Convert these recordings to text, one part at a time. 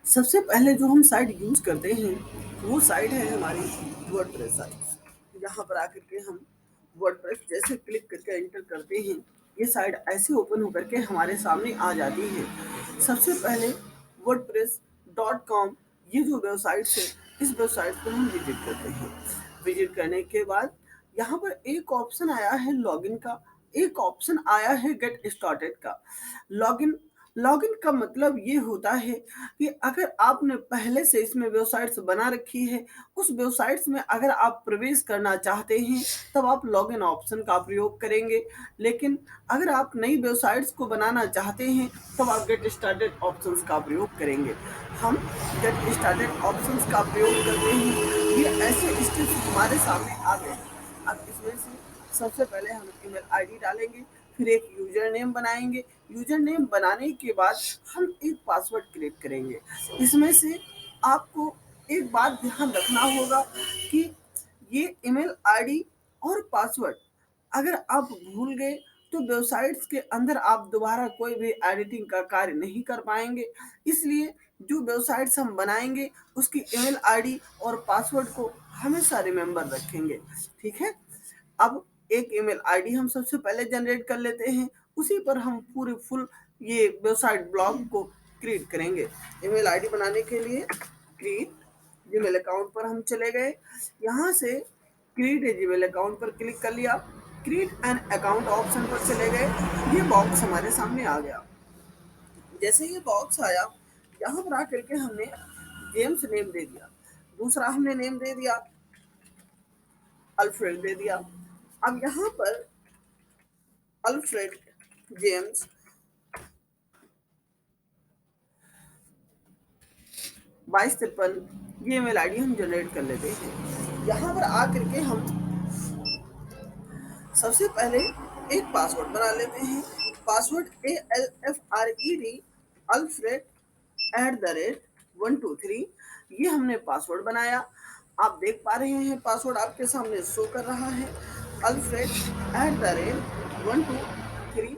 सबसे पहले जो हम साइट यूज़ करते हैं, वो साइट है हमारी वर्डप्रेस साइट। यहाँ पर आकर के हम वर्डप्रेस जैसे क्लिक करके एंटर करते हैं, ये साइट ऐसे ओपन होकर के हमारे सामने आ जाती है। सबसे पहले wordpress.com ये जो वेबसाइट है, इस वेबसाइट पर हम विजिट करते हैं। विजिट करने के बाद यहाँ पर एक ऑप्शन आया है लॉगिन का, एक ऑप्शन आया है गेट स्टार्टेड का। लॉगिन लॉगिन का मतलब ये होता है कि अगर आपने पहले से इसमें वेबसाइट्स बना रखी है, उस वेबसाइट्स में अगर आप प्रवेश करना चाहते हैं, तब आप लॉगिन ऑप्शन का प्रयोग करेंगे। लेकिन अगर आप नई वेबसाइट्स को बनाना चाहते हैं, तब आप गेट स्टार्टेड ऑप्शंस का प्रयोग करेंगे। हम गेट स्टार्टेड ऑप्शंस का प्रयोग करते हैं। ये ऐसे स्टेप्स हमारे सामने आ गए। अब इसमें से सबसे पहले हम ईमेल आईडी डालेंगे, फिर एक यूजर नेम बनाएंगे। यूजर नेम बनाने के बाद हम एक पासवर्ड क्रिएट करेंगे। इसमें से आपको एक बात ध्यान रखना होगा कि ये ईमेल आईडी और पासवर्ड अगर आप भूल गए, तो वेबसाइट्स के अंदर आप दोबारा कोई भी एडिटिंग का कार्य नहीं कर पाएंगे। इसलिए जो वेबसाइट्स हम बनाएंगे, उसकी ईमेल आईडी और पासवर्ड को हमेशा रिमेंबर रखेंगे। ठीक है। अब एक ईमेल आईडी हम सबसे पहले जनरेट कर लेते हैं, उसी पर हम पूरे फुल ये वेबसाइट ब्लॉग को क्रिएट करेंगे। ईमेल आईडी बनाने के लिए क्रिएट जीमेल अकाउंट पर हम चले गए। यहाँ से क्रिएट ए जीमेल अकाउंट पर क्लिक कर लिया, क्रिएट एन अकाउंट ऑप्शन पर चले गए। ये बॉक्स हमारे सामने आ गया। जैसे ये बॉक्स आया, यहाँ पर आकर के हमने जेम्स नेम दे दिया, दूसरा हमने नेम दे दिया अल्फ्रेड दे दिया। अब यहाँ पर अल्फ्रेड जेम्स 2253 ये ईमेल आईडी हम जनरेट कर लेते हैं। यहाँ पर आकर के हम सबसे पहले एक पासवर्ड बना लेते हैं। पासवर्ड ALFRED अल्फ्रेड @123 ये हमने पासवर्ड बनाया। आप देख पा रहे हैं पासवर्ड आपके सामने शो कर रहा है, अल्फ्रेड @123।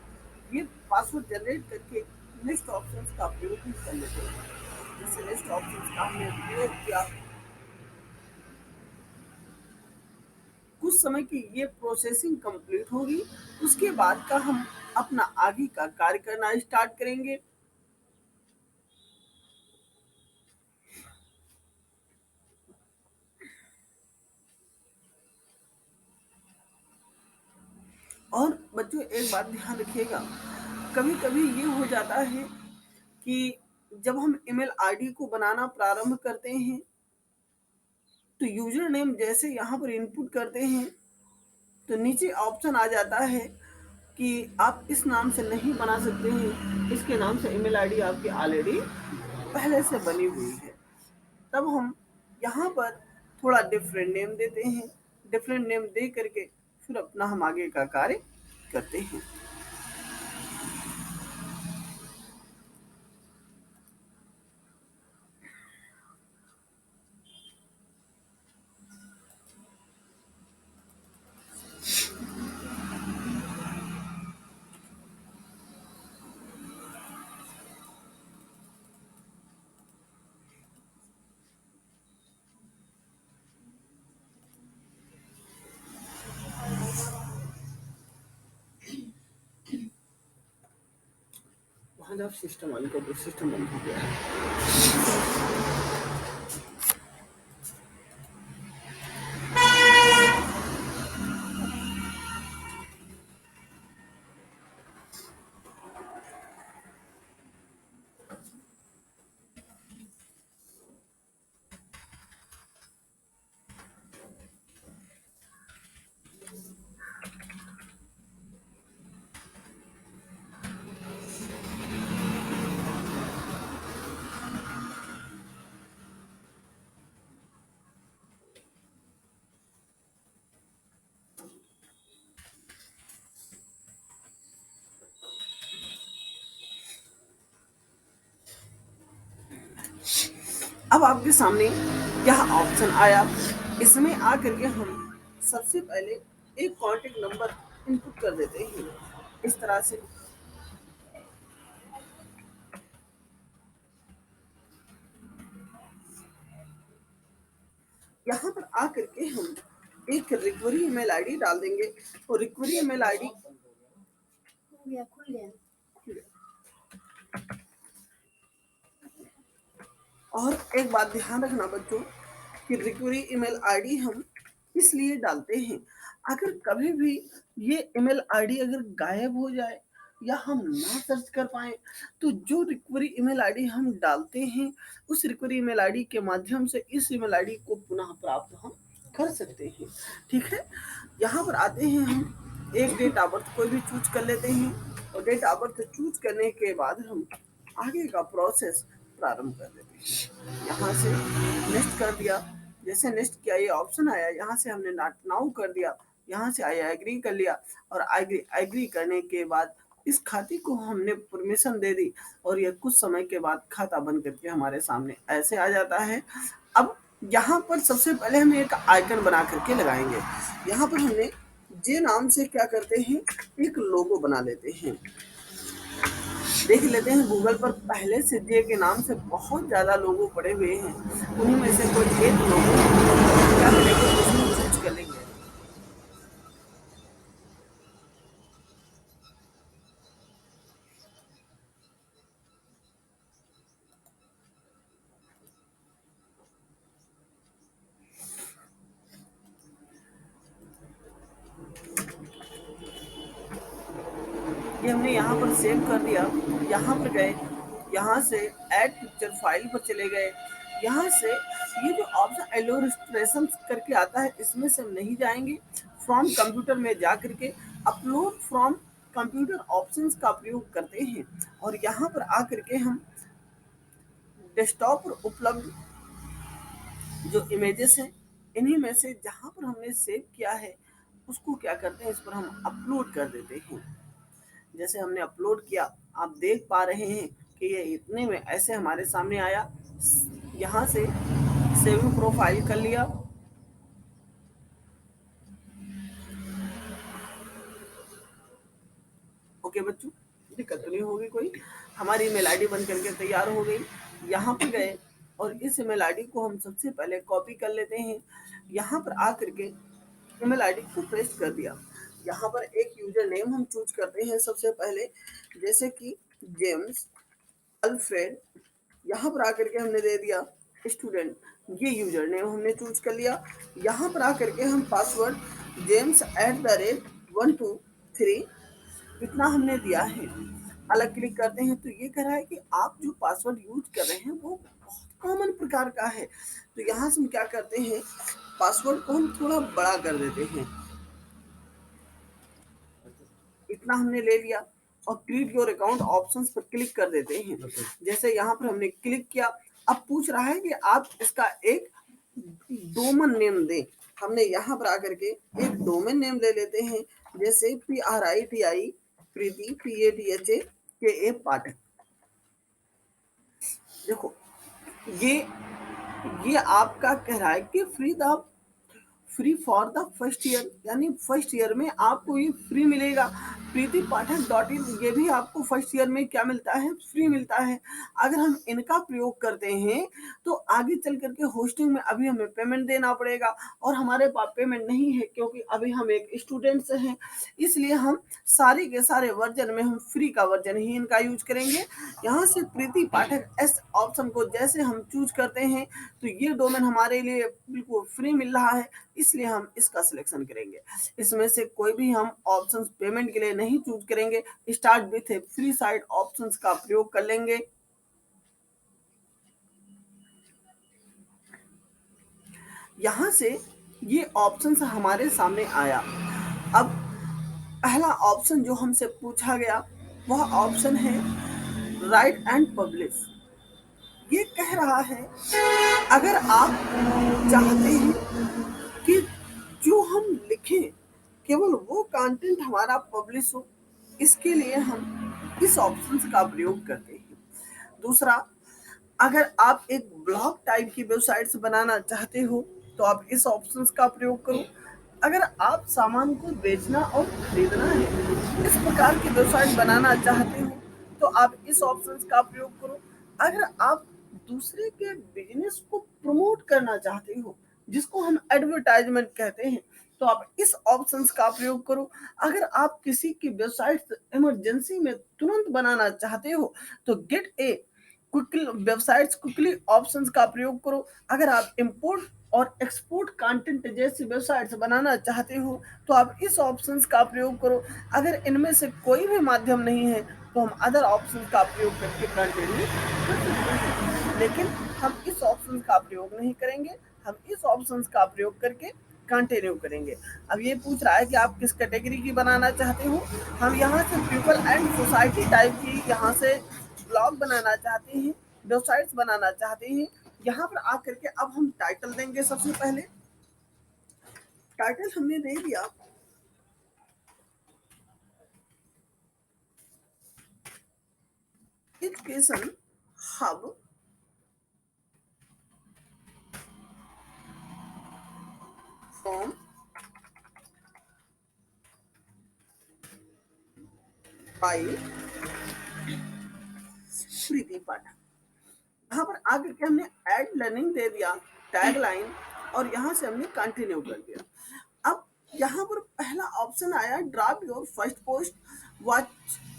ये पासवर्ड जनरेट करके नेक्स्ट ऑप्शन का प्रयोग भी कर लेते हैं। जैसे नेक्स्ट ऑप्शन का हमने प्रयोग किया, कुछ समय की ये प्रोसेसिंग कंप्लीट होगी। उसके बाद का हम अपना आगे का कार्य करना स्टार्ट करेंगे। और बच्चों एक बात ध्यान रखिएगा, कभी कभी ये हो जाता है कि जब हम ईमेल आईडी को बनाना प्रारंभ करते हैं, तो यूजर नेम जैसे यहाँ पर इनपुट करते हैं, तो नीचे ऑप्शन आ जाता है कि आप इस नाम से नहीं बना सकते हैं, इसके नाम से ईमेल आईडी आपकी ऑलरेडी पहले से बनी हुई है। तब हम यहाँ पर थोड़ा डिफरेंट नेम देते हैं। डिफरेंट नेम दे करके फिर अपना हम आगे का कार्य करते हैं। वहाँ जब सिस्टम ऑन कर, सिस्टम बंद हो गया। अब आपके सामने यह ऑप्शन आया, इसमें आकर के हम सबसे पहले एक कॉन्टेक्ट नंबर इनपुट कर देते हैं। इस तरह से आकर के हम एक रिकवरी ईमेल आईडी डाल देंगे और रिकवरी ईमेल आईडी खुल गया। और एक बात ध्यान रखना बच्चों कि रिकवरी ईमेल आईडी हम इसलिए डालते हैं, अगर कभी भी ये ईमेल आईडी अगर गायब हो जाए या हम ना सर्च कर पाए तो जो रिकवरी ईमेल आईडी हम डालते हैं उस रिकवरी ईमेल आईडी के माध्यम से इस ईमेल आईडी को पुनः प्राप्त हम कर सकते हैं। ठीक है, यहाँ पर आते हैं हम एक डेट ऑफ बर्थ कोई भी चूज कर लेते हैं और डेट ऑफ बर्थ चूज करने के बाद हम आगे का प्रोसेस प्रारंभ कर देते हैं। यहाँ से नेक्स्ट कर दिया, जैसे नेक्स्ट किया ये ऑप्शन आया, यहाँ से हमने नॉट नाउ कर दिया, यहाँ से आया एग्री कर लिया और एग्री करने के बाद इस खाते को हमने परमिशन दे दी और ये कुछ समय के बाद खाता बन करके हमारे सामने ऐसे आ जाता है। अब यहाँ पर सबसे पहले हम एक आइकन बना करके लगाएंगे। यहाँ पर हमने जे नाम से क्या करते हैं एक लोगो बना लेते हैं। देख लेते हैं गूगल पर पहले से जे के नाम से बहुत ज़्यादा लोगो पड़े हुए हैं, उन्हीं में से कोई एक लोगो क्या करेंगे उसमें चूज कर लेंगे। ये हमने यहाँ पर सेव कर दिया, यहाँ पर गए, यहाँ से ऐड पिक्चर फाइल पर चले गए, यहाँ से ये जो ऑप्शन इलस्ट्रेशन करके आता है इसमें से हम नहीं जाएंगे, फ्रॉम कंप्यूटर में जा करके अपलोड फ्रॉम कंप्यूटर ऑप्शंस का प्रयोग करते हैं और यहाँ पर आकर के हम डेस्कटॉप पर उपलब्ध जो इमेजेस हैं इन्हीं में से जहाँ पर हमने सेव किया है उसको क्या करते हैं इस पर हम अपलोड कर देते हैं। जैसे हमने अपलोड किया आप देख पा रहे हैं कि ये इतने में ऐसे हमारे सामने आया। यहाँ से सेविंग प्रोफाइल कर लिया, ओके बच्चों दिक्कत तो नहीं होगी कोई, हमारी ईमेल आईडी बन करके तैयार हो गई। यहाँ पर गए और इस ईमेल आईडी को हम सबसे पहले कॉपी कर लेते हैं, यहाँ पर आ करके ईमेल आईडी को पेस्ट कर दिया। यहाँ पर एक यूजर नेम हम चूज करते हैं सबसे पहले, जैसे कि जेम्स अल्फ्रेड, यहाँ पर आकर के हमने दे दिया स्टूडेंट, ये यूजर नेम हमने चूज कर लिया। यहाँ पर आकर के हम पासवर्ड james@123 इतना हमने दिया है। अलग क्लिक करते हैं तो ये कह रहा है कि आप जो पासवर्ड यूज कर रहे हैं वो बहुत कॉमन प्रकार का है, तो यहाँ से हम क्या करते हैं पासवर्ड को हम थोड़ा बड़ा कर देते हैं, इतना हमने ले लिया और क्रिएट योर अकाउंट ऑप्शंस पर क्लिक कर देते हैं। जैसे यहाँ पर हमने क्लिक किया, अब पूछ रहा है कि आप इसका एक डोमेन नेम दें, हमने यहाँ पर आकर के एक डोमेन नेम ले लेते हैं, जैसे PRITI प्रीति PATHA पाठक। देखो ये आपका कह रहा है कि free for the first year, यानी फर्स्ट ईयर में आपको ये फ्री मिलेगा। प्रीति पाठक .in ये भी आपको फर्स्ट ईयर में क्या मिलता है फ्री मिलता है। अगर हम इनका प्रयोग करते हैं तो आगे चल करके होस्टिंग में अभी हमें पेमेंट देना पड़ेगा और हमारे पास पेमेंट नहीं है क्योंकि अभी हम एक स्टूडेंट्स हैं, इसलिए हम सारे के सारे वर्जन में हम फ्री का वर्जन ही इनका यूज करेंगे। यहाँ से प्रीति पाठक एस ऑप्शन को जैसे हम चूज करते हैं तो ये डोमेन हमारे लिए बिल्कुल फ्री मिल रहा है, इसलिए हम इसका सिलेक्शन करेंगे। इसमें से कोई भी हम ऑप्शंस पेमेंट के लिए नहीं चूज करेंगे, start with A free site options का प्रयोग कर लेंगे। यहाँ से ये ऑप्शंस हमारे सामने आया। अब पहला ऑप्शन जो हमसे पूछा गया वह ऑप्शन है राइट एंड पब्लिश। ये कह रहा है अगर आप चाहते हैं कि जो हम लिखें केवल वो कंटेंट हमारा पब्लिश हो, इसके लिए हम इस ऑप्शन का प्रयोग करते हैं। दूसरा, अगर आप एक ब्लॉग टाइप की वेबसाइट्स बनाना चाहते हो तो आप इस ऑप्शन का प्रयोग करो। अगर आप सामान को बेचना और खरीदना है, इस प्रकार की वेबसाइट बनाना चाहते हो तो आप इस ऑप्शन का प्रयोग करो। अगर आप दूसरे के बिजनेस को प्रमोट करना चाहते हो जिसको हम एडवर्टाइजमेंट कहते हैं। तो आप इस ऑप्शंस का प्रयोग करो। अगर आप किसी की वेबसाइट इमरजेंसी में तुरंत बनाना चाहते हो तो गेट ए क्विकली वेबसाइट्स क्विकली ऑप्शंस का प्रयोग करो। अगर आप इंपोर्ट और एक्सपोर्ट कंटेंट जैसी वेबसाइट्स बनाना चाहते हो तो आप इस ऑप्शंस का प्रयोग करो। अगर इनमें से कोई भी माध्यम नहीं है तो हम अदर ऑप्शन का प्रयोग करके कंटिन्यू कर सकते हैं, लेकिन हम इस ऑप्शन का प्रयोग नहीं करेंगे। हम इस ऑप्शन का प्रयोग करके कंटिन्यू करेंगे। अब ये पूछ रहा है कि आप किस कैटेगरी की बनाना चाहते हो। हम यहाँ से पीपल एंड सोसाइटी टाइप की यहाँ से ब्लॉग बनाना चाहते हैं, वेबसाइट्स बनाना चाहते हैं। यहाँ पर आकर के अब हम टाइटल देंगे। सबसे पहले टाइटल हमने दे दिया एजुकेशन हब फ्रॉम बाई प्रीति पाठक। यहाँ पर आकर के हमने एड लर्निंग दे दिया, टैग लाइन, और यहाँ से हमने कंटिन्यू कर दिया। अब यहाँ पर पहला ऑप्शन आया draft your first post, watch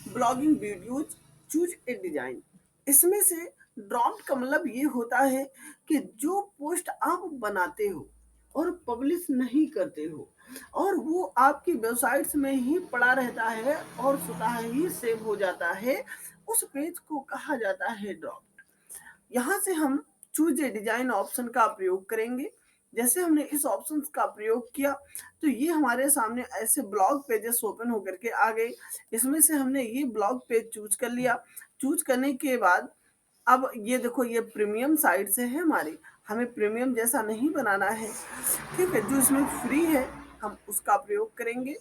blogging videos, choose a design. इसमें से ड्राफ्ट का मतलब ये होता है कि जो पोस्ट आप बनाते हो और पब्लिश नहीं करते हो और वो आपकी वेबसाइट्स में ही पड़ा रहता है और स्वतः ही सेव हो जाता है, उस पेज को कहा जाता है ड्राफ्ट। यहाँ से हम चूज ए डिजाइन ऑप्शन का प्रयोग करेंगे। जैसे हमने इस ऑप्शन का प्रयोग किया तो ये हमारे सामने ऐसे ब्लॉग पेजेस ओपन होकर के आ गए। इसमें से हमने ये ब्लॉग पेज चूज कर लिया। चूज करने के बाद अब ये देखो ये प्रीमियम साइट से है हमारी, हमें प्रीमियम जैसा नहीं बनाना है, ठीक है। जो इसमें फ्री है हम उसका प्रयोग करेंगे।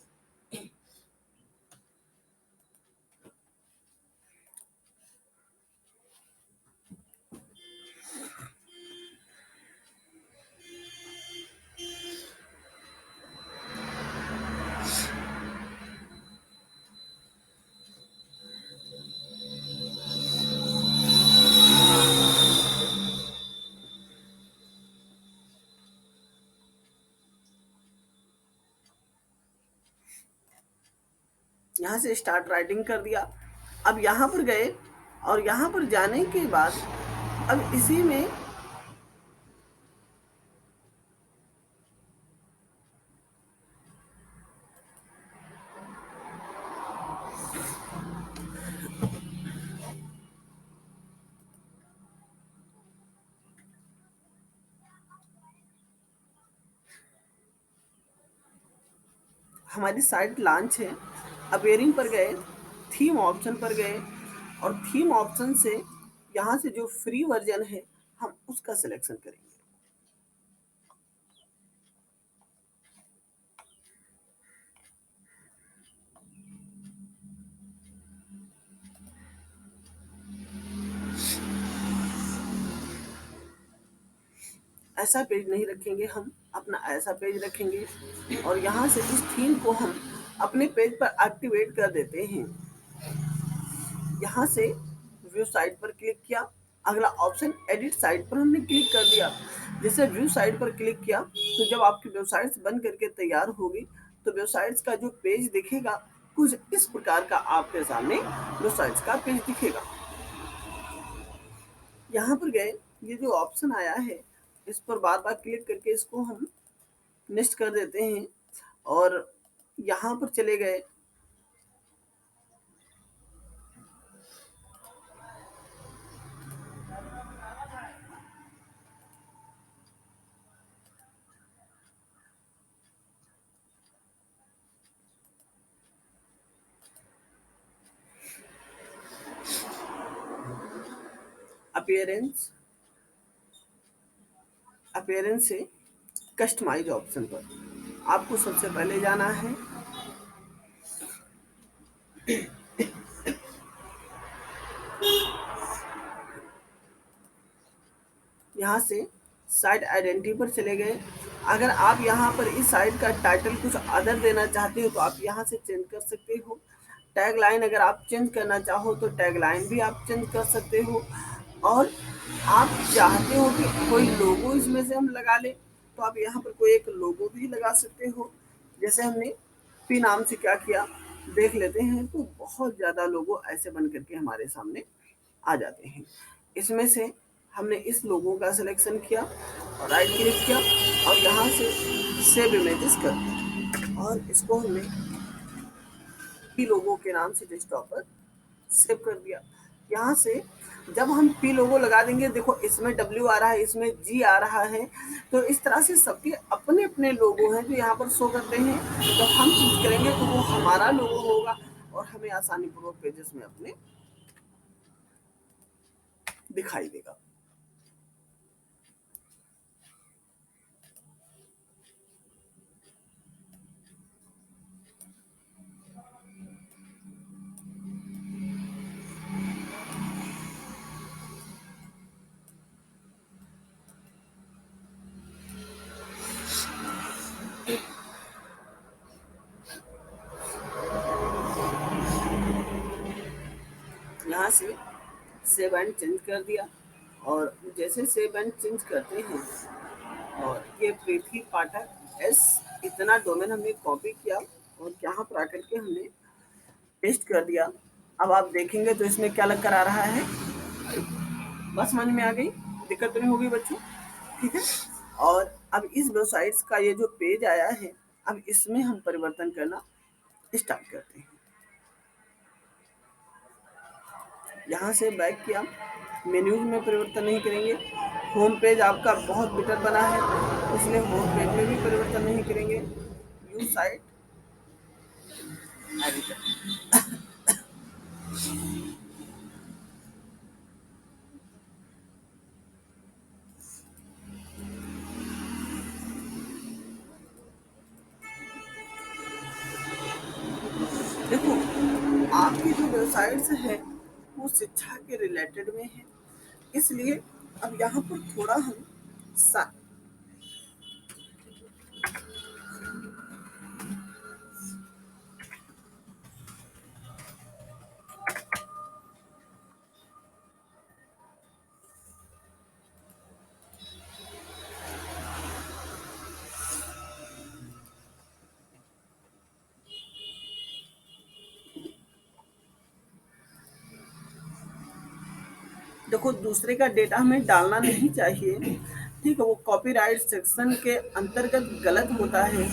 यहाँ से स्टार्ट राइटिंग कर दिया। अब यहाँ पर गए और यहाँ पर जाने के बाद अब इसी में हमारी साइट लॉन्च है। अपेयरिंग पर गए, थीम ऑप्शन पर गए और थीम ऑप्शन से यहाँ से जो फ्री वर्जन है हम उसका सिलेक्शन करेंगे। ऐसा पेज नहीं रखेंगे, हम अपना ऐसा पेज रखेंगे और यहाँ से इस थीम को हम अपने पेज पर एक्टिवेट कर देते हैं। यहाँ से व्यू साइट पर क्लिक किया, अगला ऑप्शन एडिट साइट पर हमने क्लिक कर दिया। जैसे व्यू साइट पर क्लिक किया तो जब आपकी वेबसाइट्स बन करके तैयार होगी तो वेबसाइट्स का जो पेज दिखेगा कुछ इस प्रकार का आपके सामने वेबसाइट्स का पेज दिखेगा। यहाँ पर गए, ये जो ऑप्शन आया है इस पर बार बार क्लिक करके इसको हम नेक्स्ट कर देते हैं और यहाँ पर चले गए। अपीयरेंस, अपीयरेंस से कस्टमाइज ऑप्शन पर आपको सबसे पहले जाना है। यहाँ से साइट आइडेंटिटी पर चले गए। अगर आप यहाँ पर इस साइट का टाइटल कुछ अदर देना चाहते हो तो आप यहाँ से चेंज कर सकते हो। टैग लाइन अगर आप चेंज करना चाहो तो टैग लाइन भी आप चेंज कर सकते हो। और आप चाहते हो कि कोई लोगो इसमें से हम लगा लें तो आप यहाँ पर कोई एक लोगो भी लगा सकते हो। जैसे हमने पी नाम से क्या किया देख लेते हैं, तो बहुत ज़्यादा लोगो ऐसे बन करके हमारे सामने आ जाते हैं। इसमें से हमने इस लोगो का सिलेक्शन किया और राइट क्लिक किया और यहाँ से सेव इमेजेस कर दिया और इसको हमने पी लोगो के नाम से डेस्कटॉप पर सेव कर दिया। यहाँ से जब हम पी लोगो लगा देंगे, देखो इसमें डब्ल्यू आ रहा है, इसमें जी आ रहा है, तो इस तरह से सबके अपने अपने लोगो हैं जो यहाँ पर शो करते हैं। जब हम चूज करेंगे तो वो हमारा लोगो होगा और हमें आसानी पूर्वक पेजेस में अपने दिखाई देगा। यहाँ से सेव एंड चेंज कर दिया और जैसे सेव एंड चेंज करते हैं और ये पृथ्वी पाठक एस इतना डोमेन हमने कॉपी किया और यहाँ पर आकर के हमने पेस्ट कर दिया। अब आप देखेंगे तो इसमें क्या लग कर आ रहा है, बस समझ में आ गई, दिक्कत तो नहीं होगी बच्चों, ठीक है। और अब इस वेबसाइट्स का ये जो पेज आया है, अब इसमें हम परिवर्तन करना स्टार्ट करते हैं। यहाँ से बैक किया, मेन्यूज में परिवर्तन नहीं करेंगे। होम पेज आपका बहुत बेटर बना है, इसलिए होम पेज में भी परिवर्तन नहीं करेंगे। यूज साइट एडिटर, देखो आपकी जो वेबसाइट्स है वो शिक्षा के रिलेटेड में है, इसलिए अब यहाँ पर थोड़ा हम सा, देखो दूसरे का डेटा हमें डालना नहीं चाहिए, ठीक है, वो कॉपीराइट सेक्शन के अंतर्गत गलत होता है,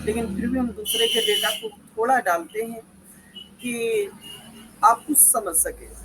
लेकिन फिर भी हम दूसरे के डेटा को थोड़ा डालते हैं कि आप कुछ समझ सके।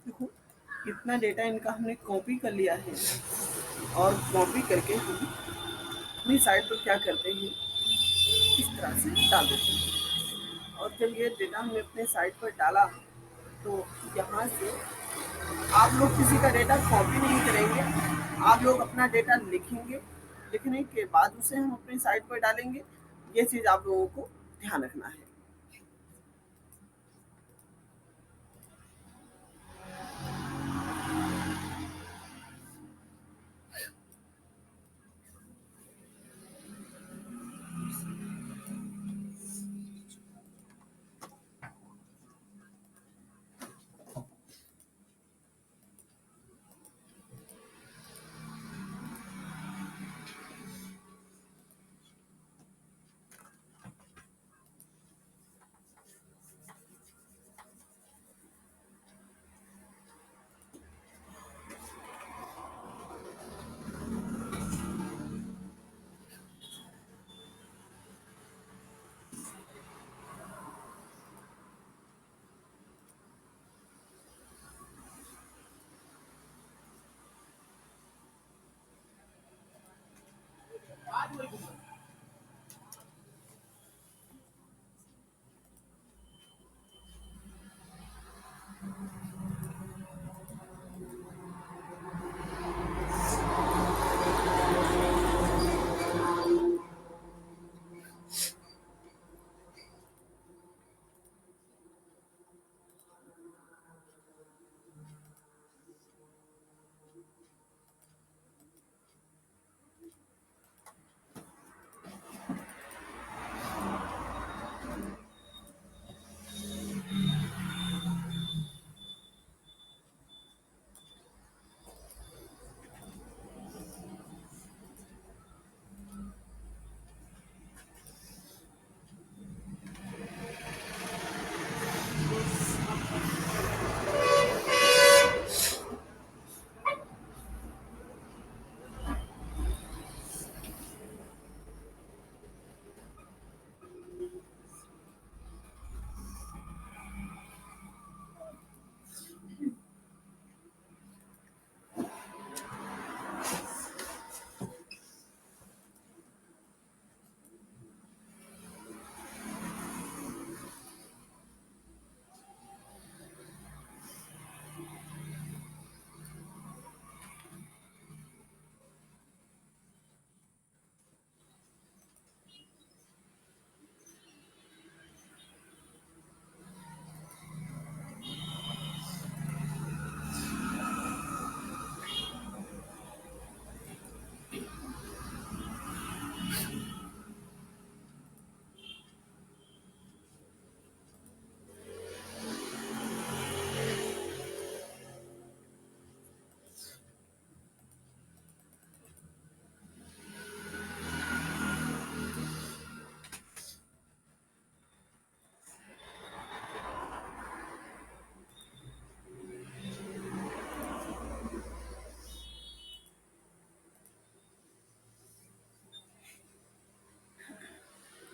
देखो इतना डेटा इनका हमने कॉपी कर लिया है और कॉपी करके हम अपनी साइट पर क्या करते हैं, इस तरह से डाल देते हैं। और जब ये डेटा हमने अपने साइट पर डाला तो यहाँ से आप लोग किसी का डेटा कॉपी नहीं करेंगे, आप लोग अपना डेटा लिखेंगे, लिखने के बाद उसे हम अपनी साइट पर डालेंगे। ये चीज़ आप लोगों को ध्यान रखना है।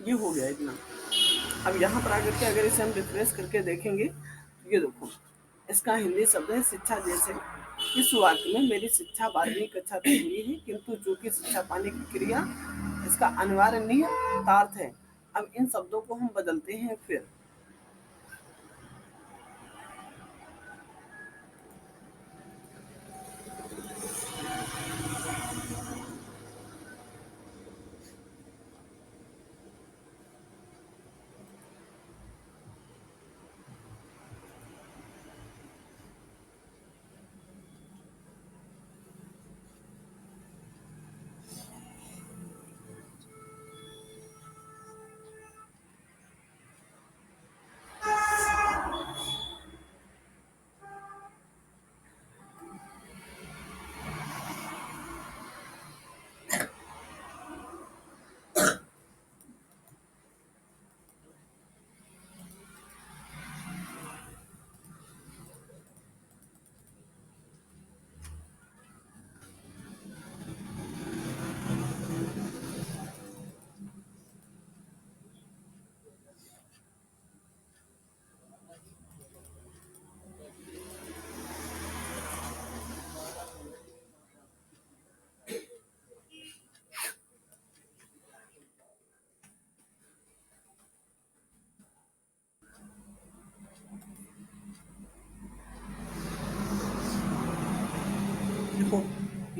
ये हो गया इतना। अब यहाँ पर आकर के अगर इसे हम रिफ्रेश करके देखेंगे तो ये देखो, इसका हिंदी शब्द है शिक्षा। जैसे इस वाक्य में मेरी शिक्षा 12वीं कक्षा तक हुई है, किंतु जो कि शिक्षा पाने की क्रिया इसका अनिवार्य निहितार्थ है। अब इन शब्दों को हम बदलते हैं फिर। देखो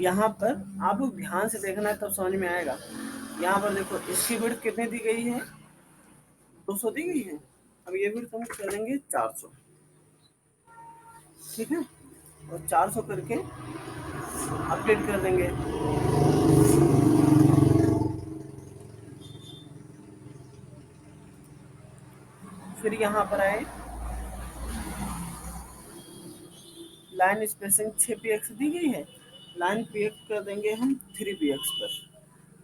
यहाँ पर आप लोग ध्यान से देखना है तब समझ में आएगा। यहाँ पर देखो इसकी विड्थ कितनी दी गई है, 200 दी गई है। अब ये विड्थ हम कर देंगे 400, ठीक है, और 400 करके अपडेट कर देंगे। फिर यहाँ पर आए, लाइन स्पेसिंग 6 px दी गई है, लाइन px कर देंगे हम 3 px पर,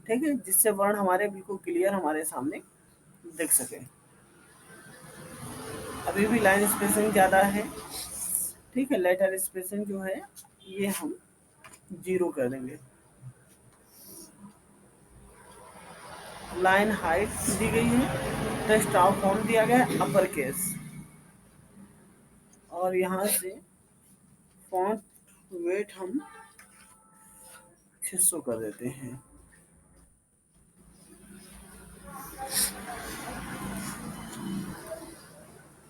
ठीक है, जिससे वर्ण हमारे बिल्कुल क्लियर हमारे सामने दिख सके। अभी भी लाइन स्पेसिंग ज़्यादा है, ठीक है, लेटर स्पेसिंग जो है ये हम 0 कर देंगे। लाइन हाइट दी गई है, टेक्स्ट ऑफ फॉर्म दिया गया है अपर केस, और यहाँ से फॉन्ट वेट हम 600 कर देते हैं।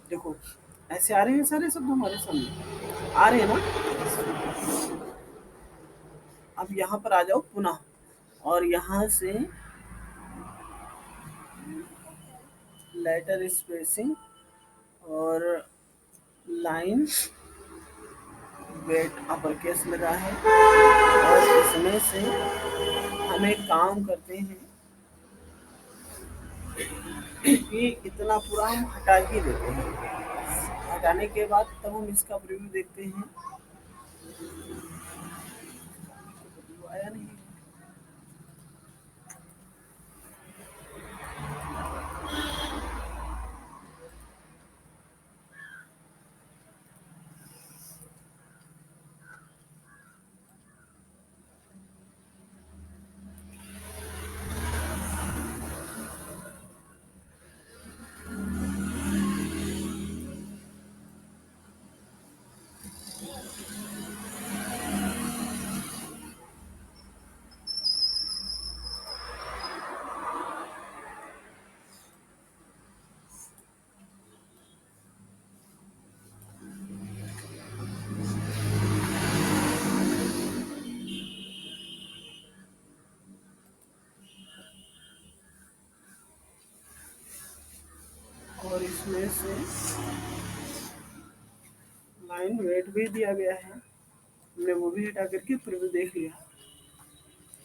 देखो ऐसे आ रहे हैं सारे शब्द हमारे सामने, आ रहे हैं ना। अब यहाँ पर आ जाओ पुनः, और यहाँ से लेटर स्पेसिंग और लाइन वेट अपर केस लगा है, और इसमें से हम एक काम करते हैं कि इतना पूरा हम हटा ही देते हैं। हटाने के बाद तब हम इसका प्रीव्यू देखते हैं। आया नहीं। और इसमें से लाइन वेट भी दिया गया है, हमने वो भी हटा करके प्रीव्यू देख लिया।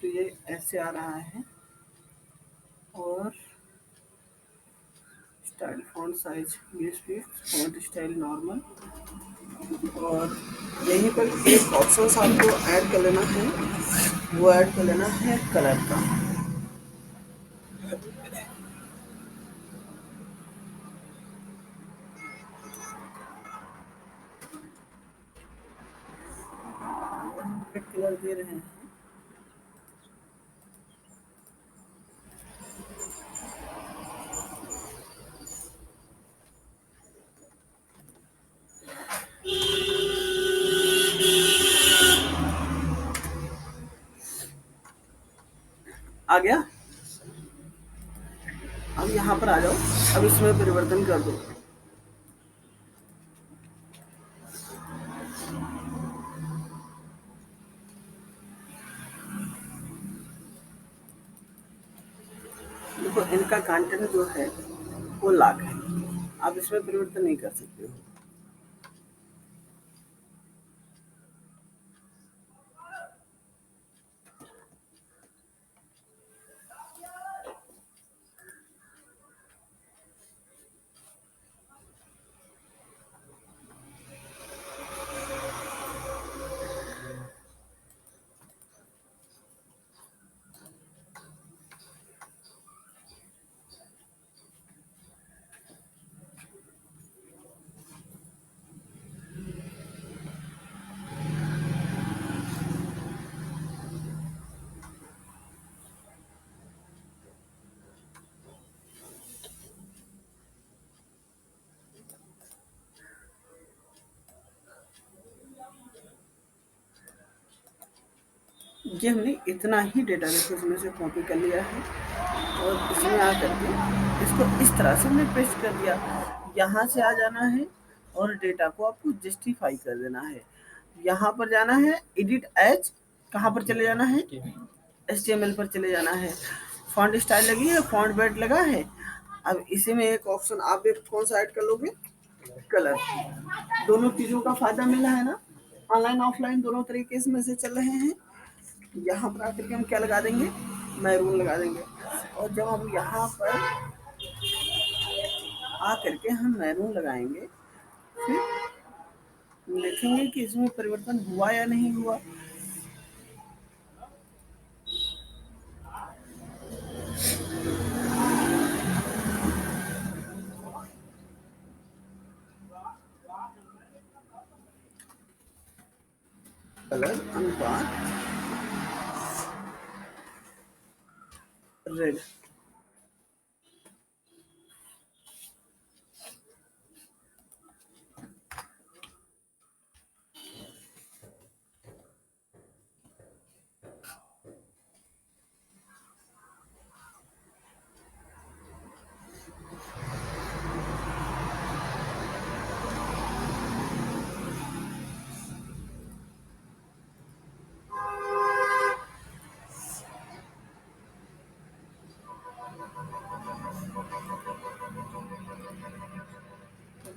तो ये ऐसे आ रहा है, और style font size 20 font style normal, और यहीं पर एक ऑप्शन आपको ऐड कर लेना है, वो ऐड कर लेना है कलर का। रेड कलर दे रहे हैं, आ गया। अब यहाँ पर आ जाओ, अब इसमें परिवर्तन कर दो। देखो इनका कंटेंट जो है वो लाख है, आप इसमें परिवर्तन नहीं कर सकते हो। ये हमने इतना ही डेटा देखो इसमें से कॉपी कर लिया है और इसमें आकर के इसको इस तरह से हमने पेस्ट कर दिया। यहाँ से आ जाना है और डेटा को आपको जस्टिफाई कर देना है। यहाँ पर जाना है एडिट एज, कहाँ पर चले जाना है, HTML पर चले जाना है। फॉन्ट स्टाइल लगी है, फॉन्ट वेट लगा है। अब इसी में एक ऑप्शन आप भी कौन सा ऐड कर लोगे, कलर। दोनों चीजों का फायदा मिल रहा है ना, ऑनलाइन ऑफलाइन दोनों तरीके से में से चल रहे हैं। यहाँ पर आकर के हम क्या लगा देंगे, मैरून लगा देंगे। और जब हम यहाँ पर आकर के हम मैरून लगाएंगे, फिर देखेंगे कि इसमें परिवर्तन हुआ या नहीं हुआ। कलर अनुपात रेड।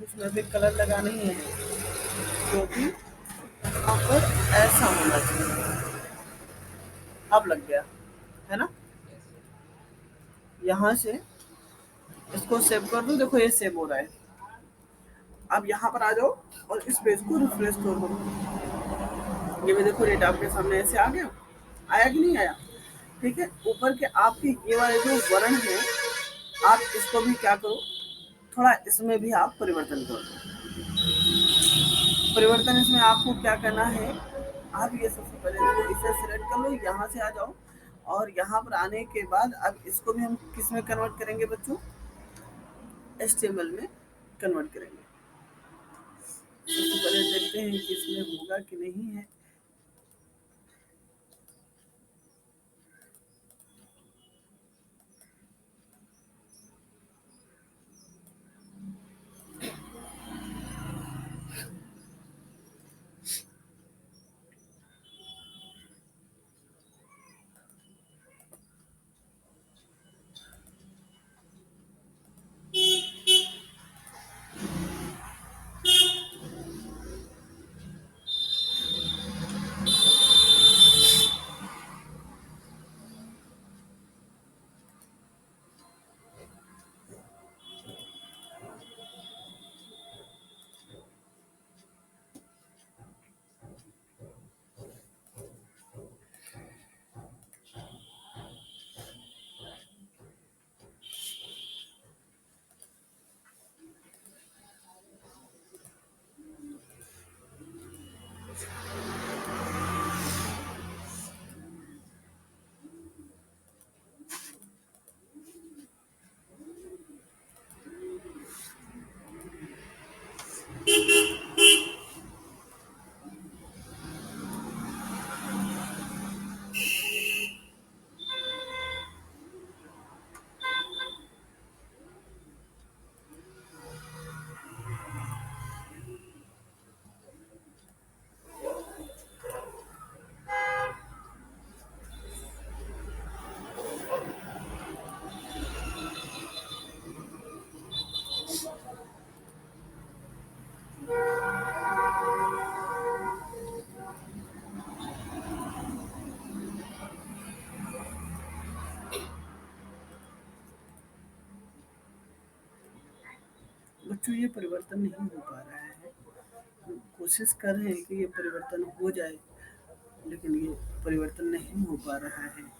इसमें भी कलर लगाना ही है, क्योंकि यहाँ पर ऐसा होना चाहिए। अब लग गया है ना। यहाँ से इसको सेव कर दो, देखो ये सेव हो रहा है। अब यहाँ पर आ जाओ और इस पेज को रिफ्रेश कर दो। ये भी देखो डेटा आपके सामने ऐसे आ गया, आया कि नहीं आया। ठीक है, ऊपर के आपके ये वाले जो वर्ण है, आप इसको भी क्या करो, थोड़ा इसमें भी आप परिवर्तन करो। परिवर्तन इसमें आपको क्या करना है, आप ये सबसे पहले इसे सिलेक्ट कर लो, यहाँ से आ जाओ और यहाँ पर आने के बाद अब इसको भी हम किस में कन्वर्ट करेंगे बच्चों, HTML में कन्वर्ट करेंगे। सबसे पहले देखते हैं कि इसमें होगा कि नहीं है। जो ये परिवर्तन नहीं हो पा रहा है, हम कोशिश कर रहे हैं कि ये परिवर्तन हो जाए, लेकिन ये परिवर्तन नहीं हो पा रहा है।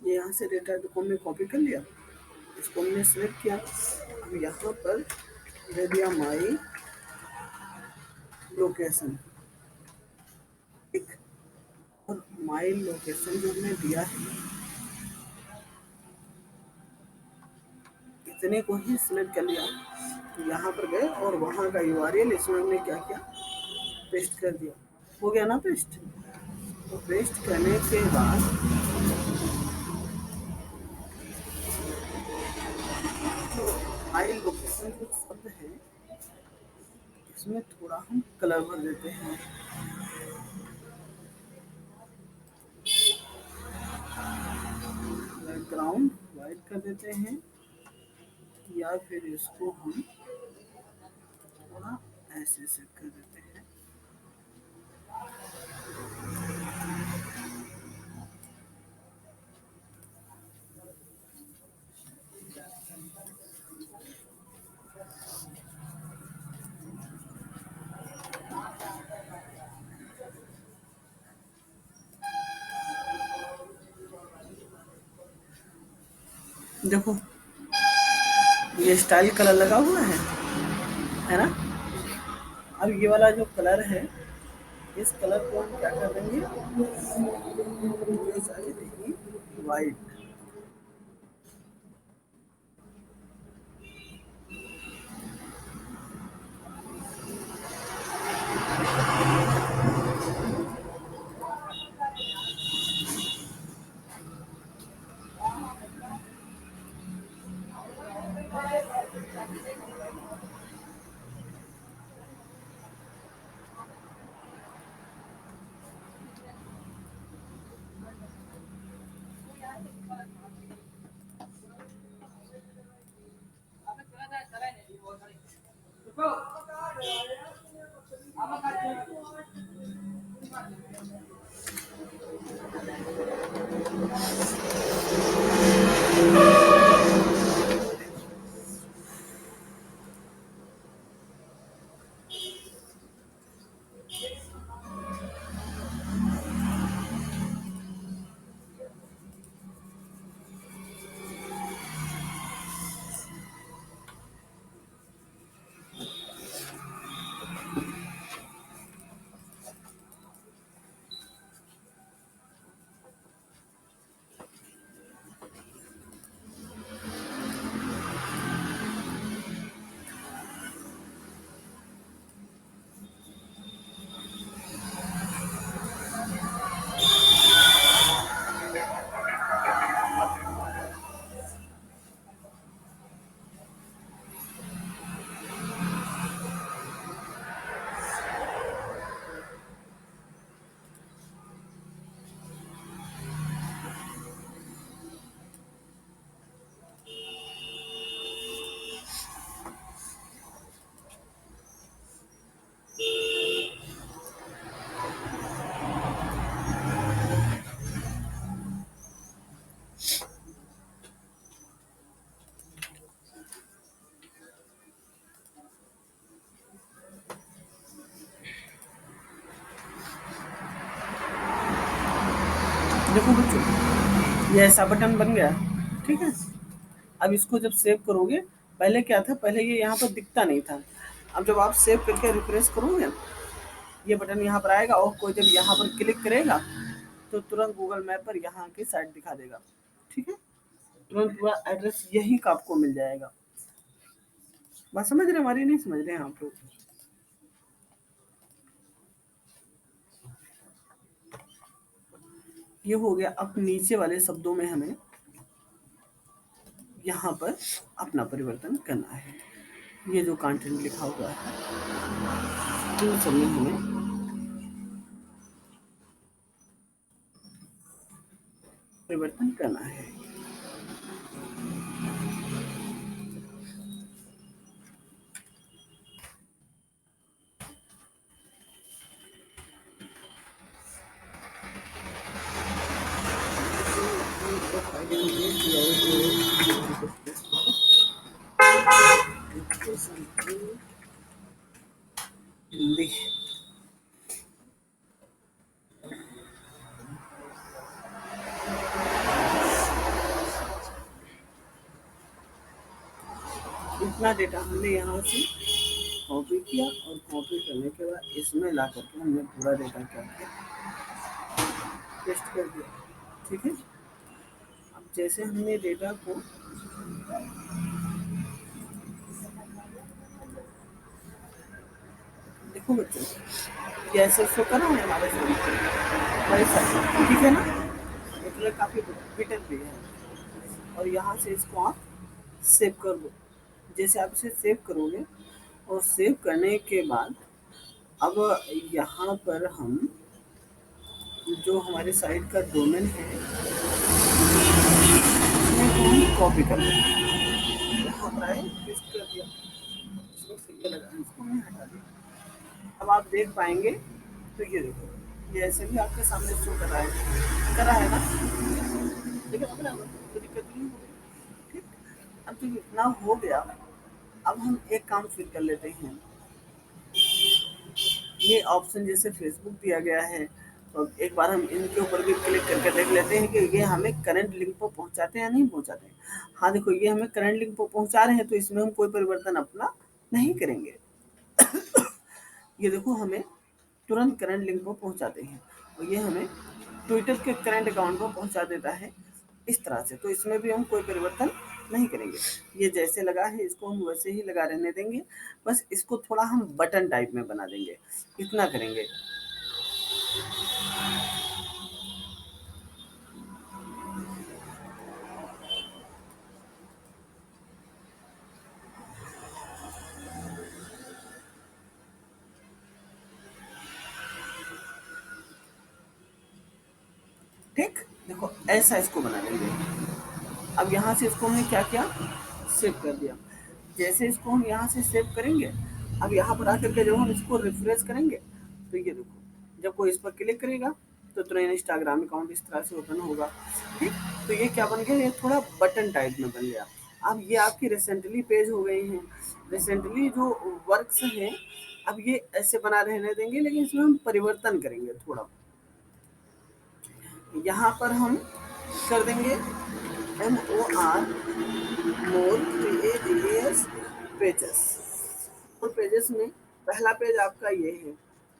ये यहाँ से डेटा को हमने कॉपी कर लिया, इसको हमने सेलेक्ट किया। अब यहाँ पर दे दिया माई लोकेशन, ठीक। और माई लोकेशन जो हमने दिया है, इतने को ही सिलेक्ट कर लिया। तो यहाँ पर गए और वहाँ का यूआरएल इसमें हमने क्या किया, पेस्ट कर दिया। हो गया ना पेस्ट। तो पेस्ट करने के बाद फाइल लोकेशन कुछ शब्द है, इसमें थोड़ा हम कलर भर देते हैं। बैकग्राउंड वाइट कर देते हैं, या फिर इसको हम थोड़ा ऐसे से कर देते हैं। देखो ये स्टाइल कलर लगा हुआ है ना। अब ये वाला जो कलर है, इस कलर को हम क्या कर देंगे, ये सारी देंगे वाइट। देखो बच्चों, ये ऐसा बटन बन गया, ठीक है। अब इसको जब सेव करोगे, पहले क्या था, पहले ये यहाँ पर दिखता नहीं था। अब जब आप सेव करके रिफ्रेश करोगे, ये बटन यहाँ पर आएगा और कोई जब यहाँ पर क्लिक करेगा तो तुरंत गूगल मैप पर यहाँ की साइट दिखा देगा, ठीक है। तुरंत पूरा एड्रेस यही का आपको मिल जाएगा। बात समझ रहे हैं हमारी, नहीं समझ रहे हैं आप लोग? ये हो गया। अब नीचे वाले शब्दों में हमें यहाँ पर अपना परिवर्तन करना है। ये जो कंटेंट लिखा हुआ है, इन सब में हमें परिवर्तन करना है। हिंदी। इतना डेटा हमने यहाँ से कॉपी किया और कॉपी करने के बाद इसमें ला करके हमने पूरा डेटा क्या किया, पेस्ट कर दिया, ठीक है। अब जैसे हमने डेटा को, देखो बच्चों, ये ऐसे शो करा है हमारे सामने, वैसा, ठीक है ना। ये कलर काफ़ी बेटर भी है। और यहाँ से इसको आप सेव कर लो। जैसे आप इसे सेव करोगे और सेव करने के बाद अब यहाँ पर हम जो हमारे साइट का डोमेन है उसमें को हम कॉपी कर लेंगे। यहाँ पर आए, पेस्ट कर दिया, इसको सही लगा, इसको हमने हटा दिया। अब आप देख पाएंगे तो ये देखो, ये ऐसे भी आपके सामने शो कर रहा है ना, लेकिन अपना कोई दिक्कत नहीं होगी, ठीक। अब जब इतना हो गया, अब हम एक काम फिर कर लेते हैं। ये ऑप्शन जैसे फेसबुक दिया गया है, तो एक बार हम इनके ऊपर भी क्लिक करके देख लेते हैं कि ये हमें करंट लिंक पर पहुंचाते हैं या नहीं पहुंचाते हैं। हाँ देखो, ये हमें करंट लिंक पर पहुंचा रहे हैं, तो इसमें हम कोई परिवर्तन अपना नहीं करेंगे। ये देखो हमें तुरंत करंट लिंक पर पहुंचाते हैं, और ये हमें ट्विटर के करंट अकाउंट पर पहुंचा देता है इस तरह से। तो इसमें भी हम कोई परिवर्तन नहीं करेंगे। ये जैसे लगा है इसको हम वैसे ही लगा रहने देंगे, बस इसको थोड़ा हम बटन टाइप में बना देंगे, इतना करेंगे। ठीक, देखो ऐसा इसको बना लेंगे। अब यहाँ से इसको हमने क्या किया, सेव कर दिया। जैसे इसको हम यहाँ से सेव करेंगे, अब यहाँ पर आकर के जब हम इसको रिफ्रेश करेंगे, तो ये देखो जब कोई इस पर क्लिक करेगा तो तुरंत इंस्टाग्राम अकाउंट इस तरह से ओपन होगा। ठीक, तो ये क्या बन गया, ये थोड़ा बटन टाइप में बन गया। अब ये आपकी रिसेंटली पेज हो गई हैं। रिसेंटली जो वर्क्स हैं, अब ये ऐसे बना रहने देंगे, लेकिन इसमें हम परिवर्तन करेंगे थोड़ा। यहाँ पर हम कर देंगे MOR मोर पेजेस पेजेस। और पेजेस में पहला पेज आपका ये है।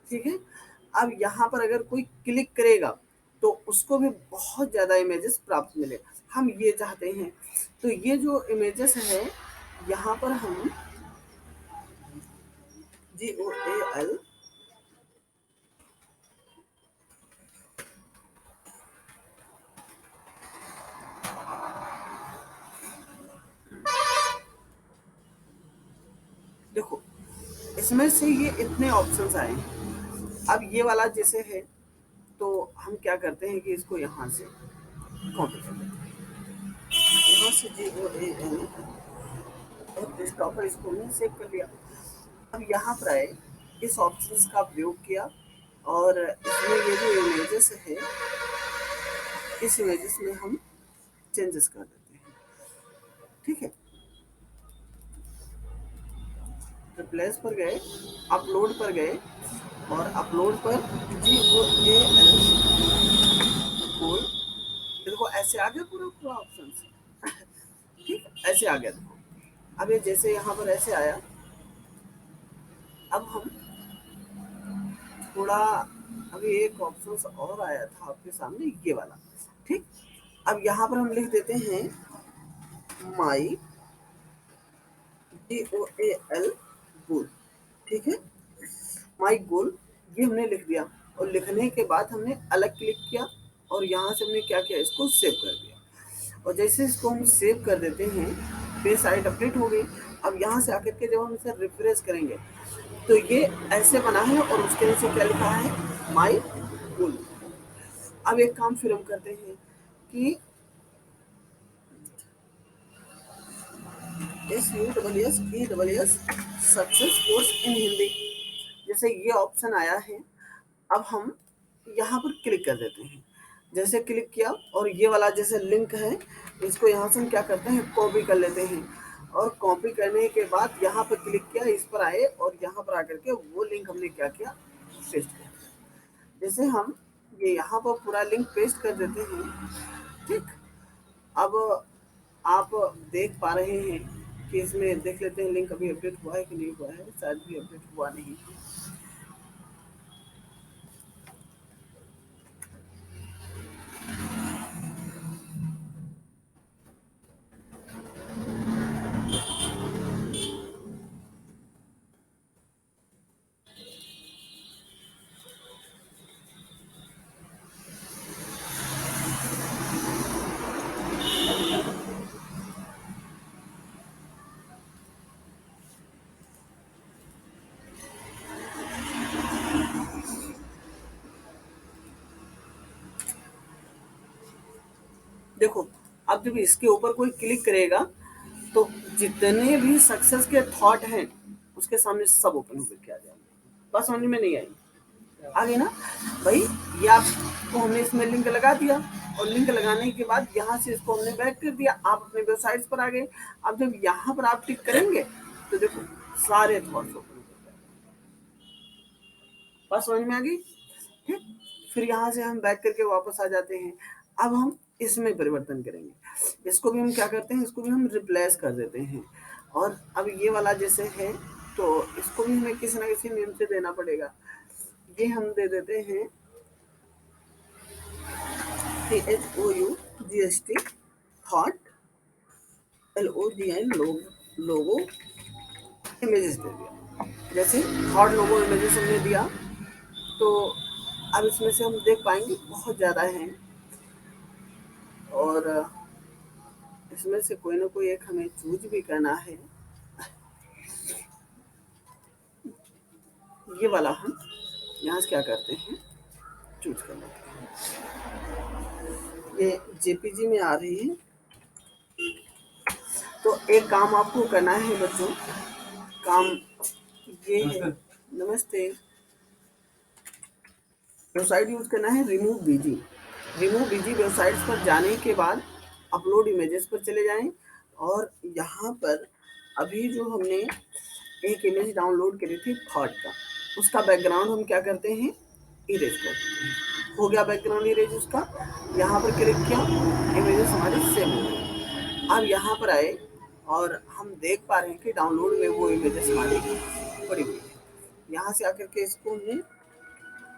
ठीक है, अब यहाँ पर अगर कोई क्लिक करेगा तो उसको भी बहुत ज़्यादा इमेजेस प्राप्त मिले, हम ये चाहते हैं। तो ये जो इमेजेस है, यहाँ पर हम GOAL देखो, इसमें से ये इतने ऑप्शंस आए हैं। अब ये वाला जैसे है, तो हम क्या करते हैं कि इसको यहाँ से कॉपी कर लेते हैं। यहाँ से GOAL और डेस्कटॉप पर इसको हमने सेव कर लिया। अब यहाँ पर आए, इस ऑप्शंस का प्रयोग किया, और इसमें ये जो इमेजेस है, इस इमेजेस में हम चेंजेस कर देते हैं। ठीक है, रिप्लेस पर गए, अपलोड पर गए, और अपलोड पर GOAL कोड, देखो ऐसे आ गया पूरा पूरा ऑप्शन। ठीक, ऐसे आ गया देखो। अब ये जैसे यहाँ पर ऐसे आया, अब हम थोड़ा, अभी एक ऑप्शन और आया था आपके सामने, ये वाला। ठीक, अब यहाँ पर हम लिख देते हैं माई GOAL गोल। ठीक है, माई गोल, ये हमने लिख दिया। और लिखने के बाद हमने अलग क्लिक किया, और यहाँ से हमने क्या किया, इसको सेव कर दिया। और जैसे इसको हम सेव कर देते हैं, पेज साइट अपडेट हो गई। अब यहाँ से आकर के जब हम इसे रिफ्रेश करेंगे, तो ये ऐसे बना है, और उसके नीचे क्या लिखा है, माई गोल। अब एक काम फिर हम करते हैं कि SUSS success course in Hindi, जैसे ये ऑप्शन आया है। अब हम यहाँ पर क्लिक कर देते हैं। जैसे क्लिक किया, और ये वाला जैसे लिंक है, इसको यहाँ से हम क्या करते हैं, कॉपी कर लेते हैं। और कॉपी करने के बाद यहाँ पर क्लिक किया, इस पर आए, और यहाँ पर आकर के वो लिंक हमने क्या किया, पेस्ट कर दिया। जैसे हम ये यहाँ पर पूरा लिंक पेस्ट कर देते हैं। ठीक, अब आप देख पा रहे हैं कि इसमें देख लेते हैं लिंक अभी अपडेट हुआ है कि नहीं हुआ है, शायद भी अपडेट हुआ नहीं। देखो, अब जब इसके ऊपर कोई क्लिक करेगा, तो जितने भी सक्सेस के थॉट हैं, उसके सामने सब ओपन होकर के आ जाएंगे। बस समझ में नहीं आई, आगे ना भाई। ये आपको हमने इसमें लिंक लगा दिया, और लिंक लगाने के बाद यहाँ से इसको हमने बैक कर दिया, आप अपने वेबसाइट पर आ गए। अब जब यहाँ पर आप टिक करेंगे, तो देखो सारे थॉट्स ओपन हो गए। बस समझ में आ गई। ठीक, फिर यहाँ से हम बैक करके वापस आ जाते हैं। अब हम इसमें परिवर्तन करेंगे। इसको भी हम क्या करते हैं, इसको भी हम रिप्लेस कर देते हैं। और अब ये वाला जैसे है तो इसको भी हमें किसी ना किसी नेम से देना पड़ेगा। ये हम दे देते हैं THOUGHT थॉट, LOGN लोगो इमेजेस दे दिया। जैसे थॉट लोगो इमेजेस हमने दिया तो अब इसमें से हम देख पाएंगे बहुत ज़्यादा हैं और इसमें से कोई ना कोई एक हमें चूज भी करना है। ये वाला हम यहाँ से क्या करते हैं, चूज कर लेते हैं। ये JPG में आ रही है। तो एक काम आपको करना है बच्चों, काम ये है, नमस्ते, वेबसाइट यूज करना है remove BG. Remove BG websites पर जाने के बाद अपलोड इमेजेस पर चले जाएं और यहाँ पर अभी जो हमने एक इमेज डाउनलोड करी थी थॉट का, उसका बैकग्राउंड हम क्या करते हैं, इरेज कर देते हैं। हो गया बैकग्राउंड इरेज उसका। यहाँ पर क्लिक किया, इमेजेस हमारे सेव हो गए। अब यहाँ पर आए और हम देख पा रहे हैं कि डाउनलोड में वो इमेजेस हमारी पड़ी हुई है। यहाँ से आकर के इसको हमने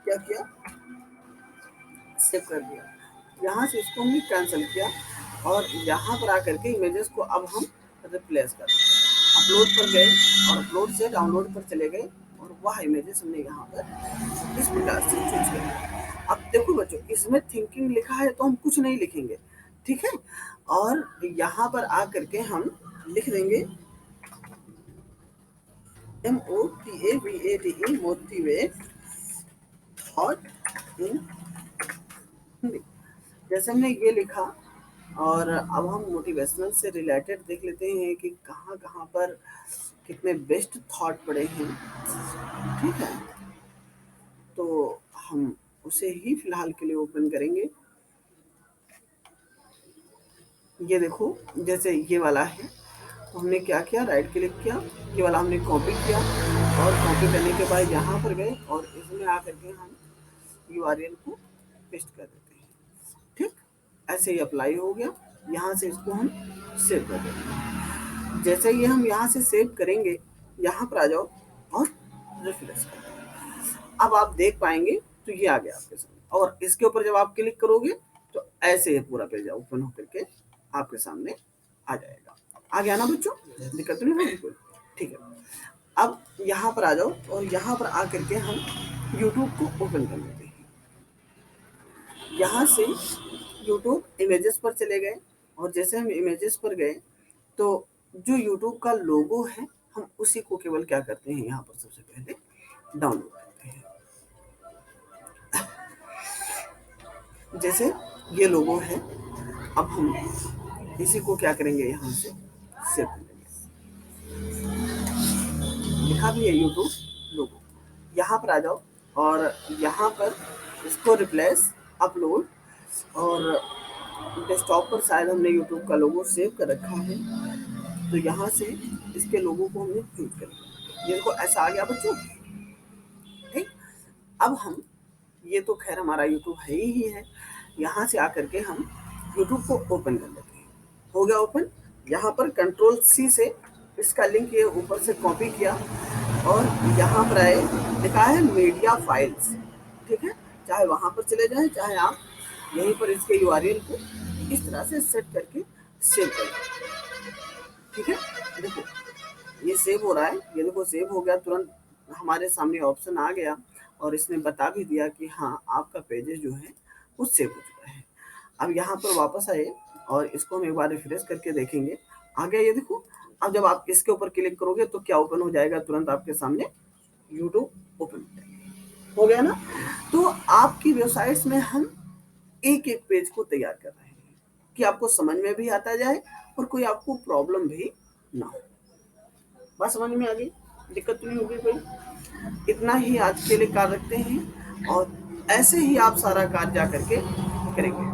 क्या किया, सेव कर दिया। यहाँ से इसको हमने कैंसिल किया और यहाँ पर आकर के इमेजेस को अब हम रिप्लेस कर दें। अपलोड पर गए और अपलोड से डाउनलोड पर चले गए और वह इमेजेस हमने यहाँ पर इस प्रकार से चूज कर लिया। अब देखो बच्चों, इसमें थिंकिंग लिखा है तो हम कुछ नहीं लिखेंगे, ठीक है। और यहाँ पर आकर के हम लिख देंगे MOTAVATE, motivate thought in Hindi. जैसे हमने ये लिखा और अब हम मोटिवेशनल से रिलेटेड देख लेते हैं कि कहाँ कहाँ पर कितने बेस्ट थॉट पड़े हैं, ठीक है। तो हम उसे ही फिलहाल के लिए ओपन करेंगे। ये देखो, जैसे ये वाला है तो हमने क्या किया, राइट क्लिक किया, ये वाला हमने कॉपी किया और कॉपी करने के बाद यहाँ पर गए और इसमें आकर के हम URL को पेस्ट कर देते हैं, ठीक। ऐसे ही अप्लाई हो गया। यहाँ से इसको हम सेव कर देंगे। जैसे ही हम यहाँ से सेव करेंगे, यहाँ पर आ जाओ और रिफ्रेश कर दो। अब आप देख पाएंगे तो ये आ गया आपके सामने और इसके ऊपर जब आप क्लिक करोगे तो ऐसे ही पूरा पेज ओपन होकर के आपके सामने आ जाएगा। आ गया ना बच्चों, दिक्कत तो नहीं होगी कोई, ठीक है। अब यहाँ पर आ जाओ और यहाँ पर आकर के हम YouTube को ओपन कर लेते हैं। यहाँ से YouTube इमेजेस पर चले गए और जैसे हम इमेजेस पर गए तो जो YouTube का लोगो है हम उसी को केवल क्या करते हैं, यहाँ पर सबसे पहले डाउनलोड करते हैं। जैसे ये लोगो है, अब हम इसी को क्या करेंगे, यहाँ से सेव कर देंगे। लिखा भी है YouTube लोगो। यहाँ पर आ जाओ और यहाँ पर इसको रिप्लेस, अपलोड, और डेस्कटॉप पर शायद हमने YouTube का लोगो सेव कर रखा है तो यहाँ से इसके लोगों को हमने चूज कर लिया। ये देखो ऐसा आ गया बच्चों, ठीक। अब हम, ये तो खैर हमारा YouTube है ही है, यहाँ से आकर के हम YouTube को ओपन कर लेते हैं। हो गया ओपन। यहाँ पर Ctrl+C से इसका लिंक ये ऊपर से कॉपी किया और यहाँ पर आए, लिखा है मीडिया फाइल्स, ठीक है। चाहे वहाँ पर चले जाएं, चाहे आप यहीं पर इसके URL को इस तरह से सेट करके सेव कर दें, ठीक है। देखो ये सेव हो रहा है, ये देखो सेव हो गया, तुरंत हमारे सामने ऑप्शन आ गया और इसने बता भी दिया कि हाँ आपका पेजेस जो है वो सेव हो चुका है। अब यहाँ पर वापस आए और इसको हम एक बार रिफ्रेश करके देखेंगे, आ गया ये देखो। अब जब आप इसके ऊपर क्लिक करोगे तो क्या ओपन हो जाएगा, तुरंत आपके सामने YouTube ओपन हो गया ना। तो आपकी वेबसाइट्स में हम एक एक पेज को तैयार कर रहे हैं कि आपको समझ में भी आता जाए और कोई आपको प्रॉब्लम भी ना हो। बात समझ में आ गई, दिक्कत तो नहीं होगी कोई। इतना ही आज के लिए कार्य रखते हैं और ऐसे ही आप सारा कार्य जा करके करेंगे।